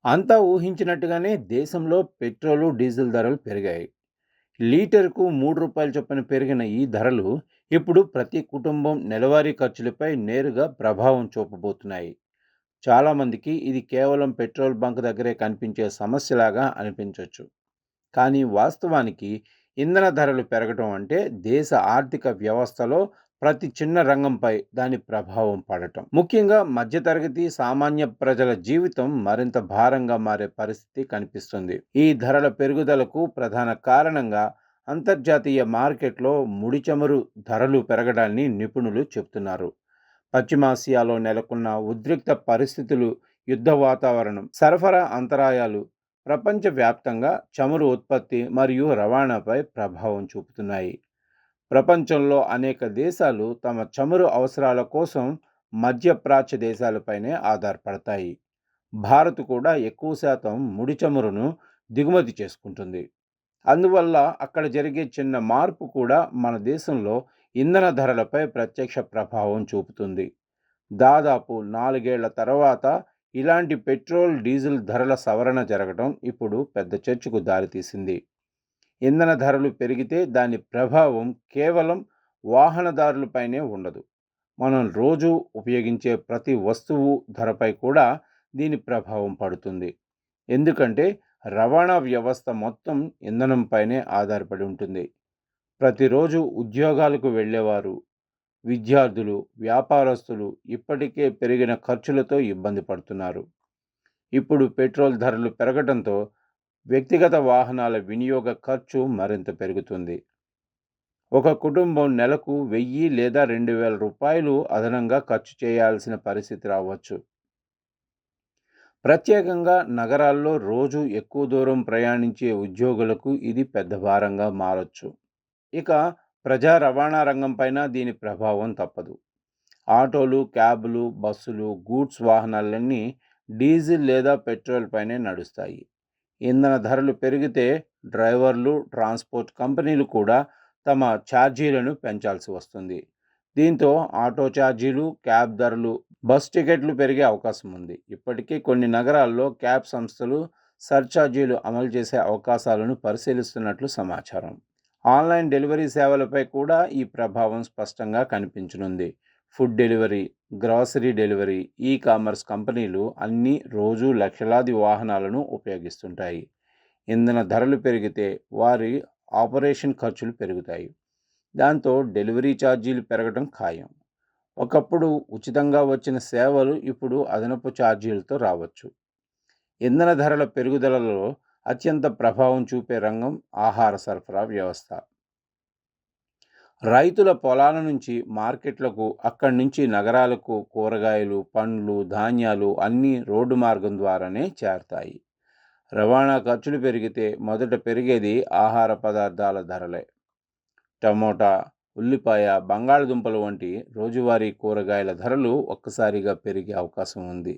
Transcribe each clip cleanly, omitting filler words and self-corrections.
అంతా ఊహించినట్టుగానే దేశంలో petrol, diesel ధరలు పెరిగాయి. లీటరుకు రూ. 3 చొప్పున పెరిగిన ఈ ధరలు ఇప్పుడు ప్రతి కుటుంబం నెలవారీ ఖర్చులపై నేరుగా ప్రభావం చూపబోతున్నాయి. చాలామందికి ఇది కేవలం పెట్రోల్ బంక్ దగ్గరే కనిపించే సమస్యలాగా అనిపించొచ్చు. కానీ వాస్తవానికి ఇంధన ధరలు పెరగటం అంటే దేశ ఆర్థిక వ్యవస్థలో ప్రతి చిన్న రంగంపై దాని ప్రభావం పడటం. ముఖ్యంగా మధ్యతరగతి సామాన్య ప్రజల జీవితం మరింత భారంగా మారే పరిస్థితి కనిపిస్తుంది. ఈ ధరల పెరుగుదలకు ప్రధాన కారణంగా అంతర్జాతీయ మార్కెట్లో ముడి చమురు ధరలు పెరగడాన్ని నిపుణులు చెబుతున్నారు. పశ్చిమాసియాలో నెలకొన్న ఉద్రిక్త పరిస్థితులు, యుద్ధ వాతావరణం, సరఫరా అంతరాయాలు ప్రపంచవ్యాప్తంగా చమురు ఉత్పత్తి మరియు రవాణాపై ప్రభావం చూపుతున్నాయి. ప్రపంచంలో అనేక దేశాలు తమ చమురు అవసరాల కోసం మధ్యప్రాచ్య దేశాలపైనే ఆధారపడతాయి. భారత్ కూడా ఎక్కువ శాతం ముడి చమురును దిగుమతి చేసుకుంటుంది. అందువల్ల అక్కడ జరిగే చిన్న మార్పు కూడా మన దేశంలో ఇంధన ధరలపై ప్రత్యక్ష ప్రభావం చూపుతుంది. దాదాపు 4 ఏళ్ల తర్వాత ఇలాంటి పెట్రోల్, డీజిల్ ధరల సవరణ జరగడం ఇప్పుడు పెద్ద చర్చకు దారితీసింది. ఇంధన ధరలు పెరిగితే దాని ప్రభావం కేవలం వాహనదారులపైనే ఉండదు. మనం రోజు ఉపయోగించే ప్రతి వస్తువు ధరపై కూడా దీని ప్రభావం పడుతుంది. ఎందుకంటే రవాణా వ్యవస్థ మొత్తం ఇంధనంపైనే ఆధారపడి ఉంటుంది. ప్రతిరోజు ఉద్యోగాలకు వెళ్ళేవారు, విద్యార్థులు, వ్యాపారస్తులు ఇప్పటికే పెరిగిన ఖర్చులతో ఇబ్బంది పడుతున్నారు. ఇప్పుడు పెట్రోల్ ధరలు పెరగడంతో వ్యక్తిగత వాహనాల వినియోగ ఖర్చు మరింత పెరుగుతుంది. ఒక కుటుంబం నెలకు 1000 లేదా 2000 రూపాయలు అదనంగా ఖర్చు చేయాల్సిన పరిస్థితి రావచ్చు. ప్రత్యేకంగా నగరాల్లో రోజు ఎక్కువ దూరం ప్రయాణించే ఉద్యోగులకు ఇది పెద్ద భారంగా మారొచ్చు. ఇక ప్రజా రవాణా రంగం పైన దీని ప్రభావం తప్పదు. ఆటోలు, క్యాబులు, బస్సులు, గూడ్స్ వాహనాలన్నీ డీజిల్ లేదా పెట్రోల్ పైనే నడుస్తాయి. ఇంధన ధరలు పెరిగితే డ్రైవర్లు, ట్రాన్స్పోర్ట్ కంపెనీలు కూడా తమ ఛార్జీలను పెంచాల్సి వస్తుంది. దీంతో ఆటో ఛార్జీలు, క్యాబ్ ధరలు, బస్ టికెట్లు పెరిగే అవకాశం ఉంది. ఇప్పటికే కొన్ని నగరాల్లో క్యాబ్ సంస్థలు సర్ఛార్జీలు అమలు చేసే అవకాశాలను పరిశీలిస్తున్నట్లు సమాచారం. ఆన్లైన్ డెలివరీ సేవలపై కూడా ఈ ప్రభావం స్పష్టంగా కనిపించనుంది. Food delivery, grocery delivery, e commerce కంపెనీలు అన్నీ రోజు లక్షలాది వాహనాలను ఉపయోగిస్తుంటాయి. ఇంధన ధరలు పెరిగితే వారి ఆపరేషన్ ఖర్చులు పెరుగుతాయి. దాంతో డెలివరీ ఛార్జీలు పెరగడం ఖాయం. ఒకప్పుడు ఉచితంగా వచ్చిన సేవలు ఇప్పుడు అదనపు ఛార్జీలతో రావచ్చు. ఇంధన ధరల పెరుగుదలలో అత్యంత ప్రభావం చూపే రంగం ఆహార సరఫరా వ్యవస్థ. రైతుల పొలాల నుంచి మార్కెట్లకు, అక్కడి నుంచి నగరాలకు కూరగాయలు, పండ్లు, ధాన్యాలు అన్నీ రోడ్డు మార్గం ద్వారానే చేరతాయి. రవాణా ఖర్చులు పెరిగితే మొదట పెరిగేది ఆహార పదార్థాల ధరలే. టమోటా, ఉల్లిపాయ, బంగాళదుంపలు వంటి రోజువారీ కూరగాయల ధరలు ఒక్కసారిగా పెరిగే అవకాశం ఉంది.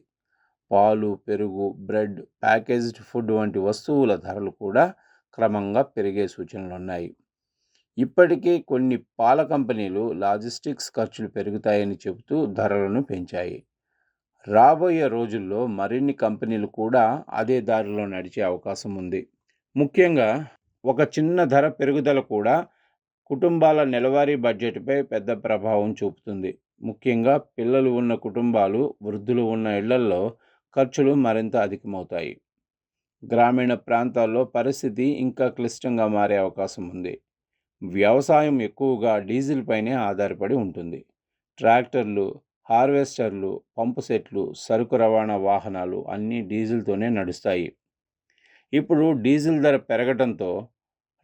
పాలు, పెరుగు, బ్రెడ్, ప్యాకేజ్డ్ ఫుడ్ వంటి వస్తువుల ధరలు కూడా క్రమంగా పెరిగే సూచనలున్నాయి. ఇప్పటికే కొన్ని పాల కంపెనీలు లాజిస్టిక్స్ ఖర్చులు పెరుగుతాయని చెబుతూ ధరలను పెంచాయి. రాబోయే రోజుల్లో మరిన్ని కంపెనీలు కూడా అదే దారిలో నడిచే అవకాశం ఉంది. ముఖ్యంగా ఒక చిన్న ధర పెరుగుదల కూడా కుటుంబాల నెలవారీ బడ్జెట్పై పెద్ద ప్రభావం చూపుతుంది. ముఖ్యంగా పిల్లలు ఉన్న కుటుంబాలు, వృద్ధులు ఉన్న ఇళ్లల్లో ఖర్చులు మరింత అధికమవుతాయి. గ్రామీణ ప్రాంతాల్లో పరిస్థితి ఇంకా క్లిష్టంగా మారే అవకాశం ఉంది. వ్యవసాయం ఎక్కువగా డీజిల్ పైనే ఆధారపడి ఉంటుంది. ట్రాక్టర్లు, హార్వెస్టర్లు, పంపు సెట్లు, సరుకు రవాణా వాహనాలు అన్నీ డీజిల్తోనే నడుస్తాయి. ఇప్పుడు డీజిల్ ధర పెరగడంతో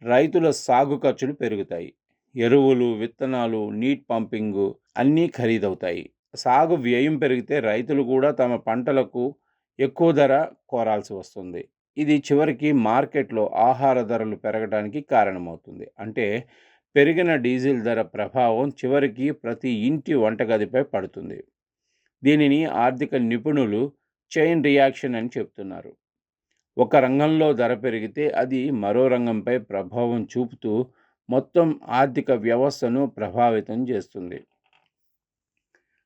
రైతుల సాగు ఖర్చులు పెరుగుతాయి. ఎరువులు, విత్తనాలు, నీట్ పంపింగు అన్నీ ఖరీదవుతాయి. సాగు వ్యయం పెరిగితే రైతులు కూడా తమ పంటలకు ఎక్కువ ధర కోరాల్సి వస్తుంది. ఇది చివరికి మార్కెట్లో ఆహార ధరలు పెరగడానికి కారణమవుతుంది. అంటే పెరిగిన డీజిల్ ధర ప్రభావం చివరికి ప్రతి ఇంటి వంటగదిపై పడుతుంది. దీనిని ఆర్థిక నిపుణులు చైన్ రియాక్షన్ అని చెప్తున్నారు. ఒక రంగంలో ధర పెరిగితే అది మరో రంగంపై ప్రభావం చూపుతూ మొత్తం ఆర్థిక వ్యవస్థను ప్రభావితం చేస్తుంది.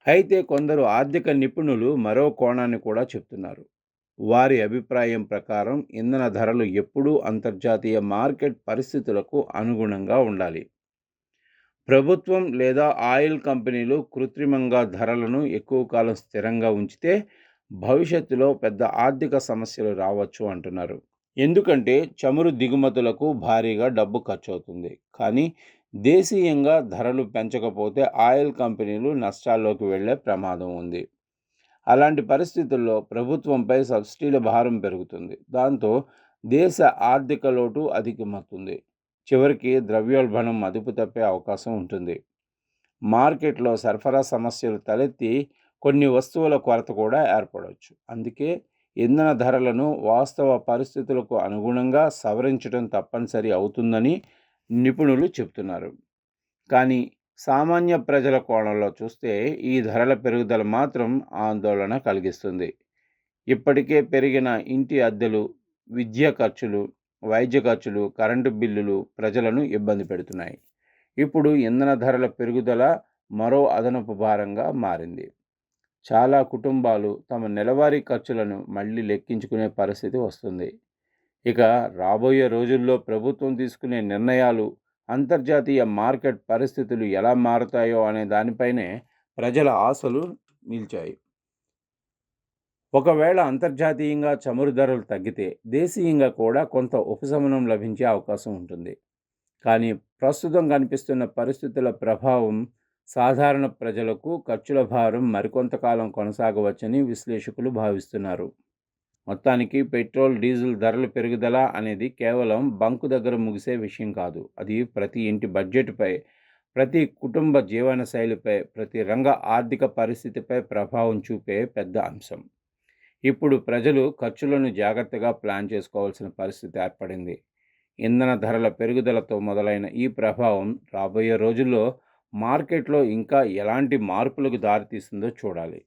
అయితే కొందరు ఆర్థిక నిపుణులు మరో కోణాన్ని కూడా చెప్తున్నారు. వారి అభిప్రాయం ప్రకారం ఇంధన ధరలు ఎప్పుడూ అంతర్జాతీయ మార్కెట్ పరిస్థితులకు అనుగుణంగా ఉండాలి. ప్రభుత్వం లేదా ఆయిల్ కంపెనీలు కృత్రిమంగా ధరలను ఎక్కువ కాలం స్థిరంగా ఉంచితే భవిష్యత్తులో పెద్ద ఆర్థిక సమస్యలు రావచ్చు అంటున్నారు. ఎందుకంటే చమురు దిగుమతులకు భారీగా డబ్బు ఖర్చవుతుంది. కానీ దేశీయంగా ధరలు పెంచకపోతే ఆయిల్ కంపెనీలు నష్టాల్లోకి వెళ్ళే ప్రమాదం ఉంది. అలాంటి పరిస్థితుల్లో ప్రభుత్వంపై సబ్సిడీల భారం పెరుగుతుంది. దాంతో దేశ ఆర్థిక లోటు అధికమవుతుంది. చివరికి ద్రవ్యోల్బణం అదుపు తప్పే అవకాశం ఉంటుంది. మార్కెట్లో సరఫరా సమస్యలు తలెత్తి కొన్ని వస్తువుల కొరత కూడా ఏర్పడవచ్చు. అందుకే ఇంధన ధరలను వాస్తవ పరిస్థితులకు అనుగుణంగా సవరించడం తప్పనిసరి అవుతుందని నిపుణులు చెబుతున్నారు. కానీ సామాన్య ప్రజల కోణంలో చూస్తే ఈ ధరల పెరుగుదల మాత్రం ఆందోళన కలిగిస్తుంది. ఇప్పటికే పెరిగిన ఇంటి అద్దెలు, విద్యా ఖర్చులు, వైద్య ఖర్చులు, కరెంటు బిల్లులు ప్రజలను ఇబ్బంది పెడుతున్నాయి. ఇప్పుడు ఇంధన ధరల పెరుగుదల మరో అదనపు భారంగా మారింది. చాలా కుటుంబాలు తమ నెలవారీ ఖర్చులను మళ్ళీ లెక్కించుకునే పరిస్థితి వస్తుంది. ఇక రాబోయే రోజుల్లో ప్రభుత్వం తీసుకునే నిర్ణయాలు, అంతర్జాతీయ మార్కెట్ పరిస్థితులు ఎలా మారుతాయో అనే దానిపైనే ప్రజల ఆశలు నిలిచాయి. ఒకవేళ అంతర్జాతీయంగా చమురు ధరలు తగ్గితే దేశీయంగా కూడా కొంత ఉపశమనం లభించే అవకాశం ఉంటుంది. కానీ ప్రస్తుతం కనిపిస్తున్న పరిస్థితుల ప్రభావం సాధారణ ప్రజలకు ఖర్చుల భారం మరికొంతకాలం కొనసాగవచ్చని విశ్లేషకులు భావిస్తున్నారు. మొత్తానికి పెట్రోల్, డీజిల్ ధరల పెరుగుదల అనేది కేవలం బంకు దగ్గర ముగిసే విషయం కాదు. అది ప్రతి ఇంటి బడ్జెట్పై, ప్రతి కుటుంబ జీవన శైలిపై, ప్రతి రంగ ఆర్థిక పరిస్థితిపై ప్రభావం చూపే పెద్ద అంశం. ఇప్పుడు ప్రజలు ఖర్చులను జాగ్రత్తగా ప్లాన్ చేసుకోవాల్సిన పరిస్థితి ఏర్పడింది. ఇంధన ధరల పెరుగుదలతో మొదలైన ఈ ప్రభావం రాబోయే రోజుల్లో మార్కెట్లో ఇంకా ఎలాంటి మార్పులకు దారితీస్తుందో చూడాలి.